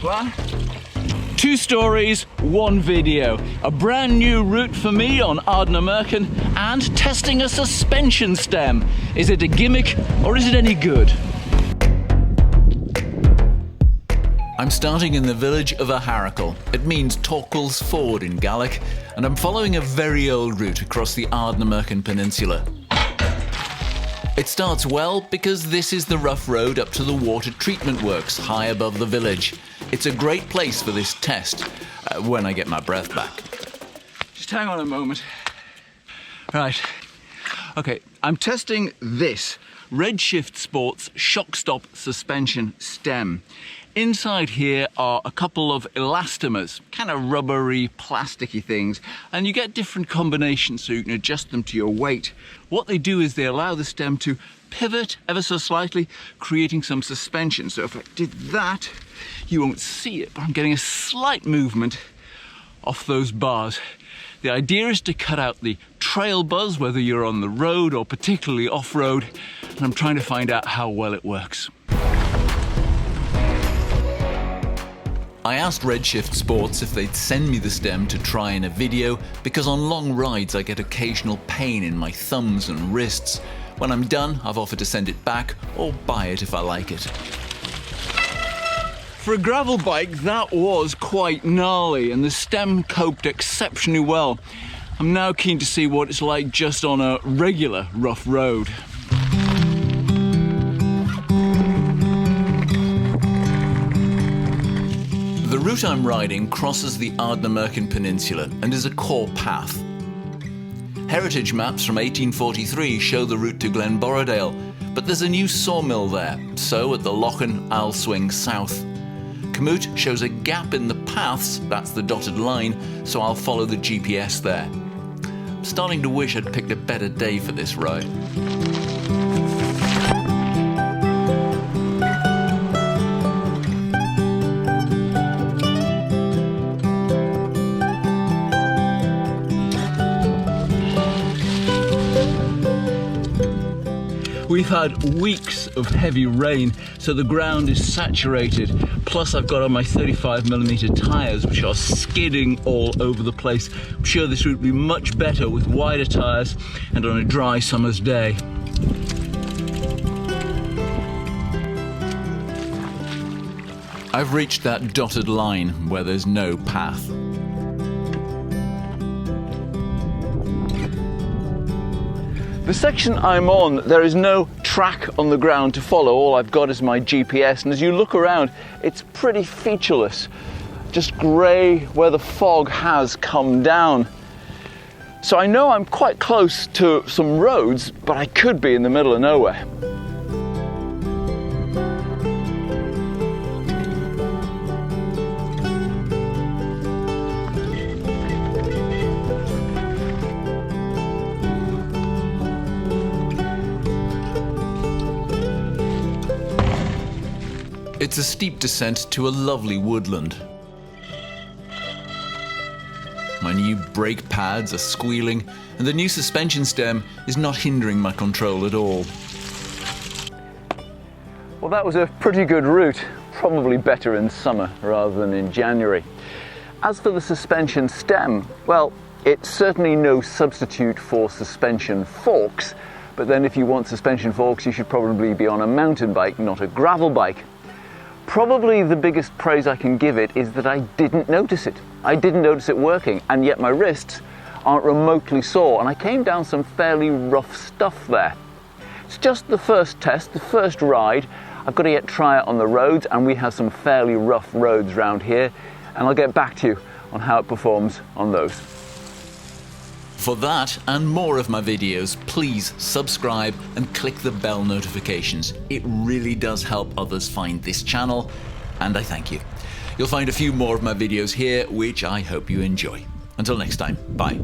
plan. 2 stories, 1 video. A brand new route for me on Ardnamurchan and testing a suspension stem. Is it a gimmick or is it any good? I'm starting in the village of Aharacle. It means Torquil's Ford in Gaelic, and I'm following a very old route across the Ardnamurchan peninsula. It starts well because this is the rough road up to the water treatment works high above the village. It's a great place for this test, when I get my breath back. Just hang on a moment. Right, okay, I'm testing this Redshift Sports shock stop suspension stem. Inside here are a couple of elastomers, kind of rubbery, plasticky things, and you get different combinations so you can adjust them to your weight. What they do is they allow the stem to pivot ever so slightly, creating some suspension. So if I did that, you won't see it, but I'm getting a slight movement off those bars. The idea is to cut out the trail buzz, whether you're on the road or particularly off-road, and I'm trying to find out how well it works. I asked Redshift Sports if they'd send me the stem to try in a video because on long rides I get occasional pain in my thumbs and wrists. When I'm done, I've offered to send it back or buy it if I like it. For a gravel bike, that was quite gnarly and the stem coped exceptionally well. I'm now keen to see what it's like just on a regular rough road. The route I'm riding crosses the Ardnamurchan Peninsula and is a core path. Heritage maps from 1843 show the route to Glenborradale, but there's a new sawmill there, so at the Lochan I'll swing south. Komoot shows a gap in the paths, that's the dotted line, so I'll follow the GPS there. I'm starting to wish I'd picked a better day for this ride. We've had weeks of heavy rain, so the ground is saturated. Plus I've got on my 35mm tyres, which are skidding all over the place. I'm sure this route will be much better with wider tyres and on a dry summer's day. I've reached that dotted line where there's no path. The section I'm on, there is no track on the ground to follow. All I've got is my GPS, and as you look around, it's pretty featureless. Just grey where the fog has come down. So I know I'm quite close to some roads, but I could be in the middle of nowhere. It's a steep descent to a lovely woodland. My new brake pads are squealing, and the new suspension stem is not hindering my control at all. Well, that was a pretty good route. Probably better in summer rather than in January. As for the suspension stem, well, it's certainly no substitute for suspension forks, but then if you want suspension forks, you should probably be on a mountain bike, not a gravel bike. Probably the biggest praise I can give it is that I didn't notice it. I didn't notice it working, and yet my wrists aren't remotely sore, and I came down some fairly rough stuff there. It's just the first test, the first ride. I've got to yet try it on the roads, and we have some fairly rough roads around here, and I'll get back to you on how it performs on those. For that and more of my videos, please subscribe and click the bell notifications. It really does help others find this channel, and I thank you. You'll find a few more of my videos here, which I hope you enjoy. Until next time, bye.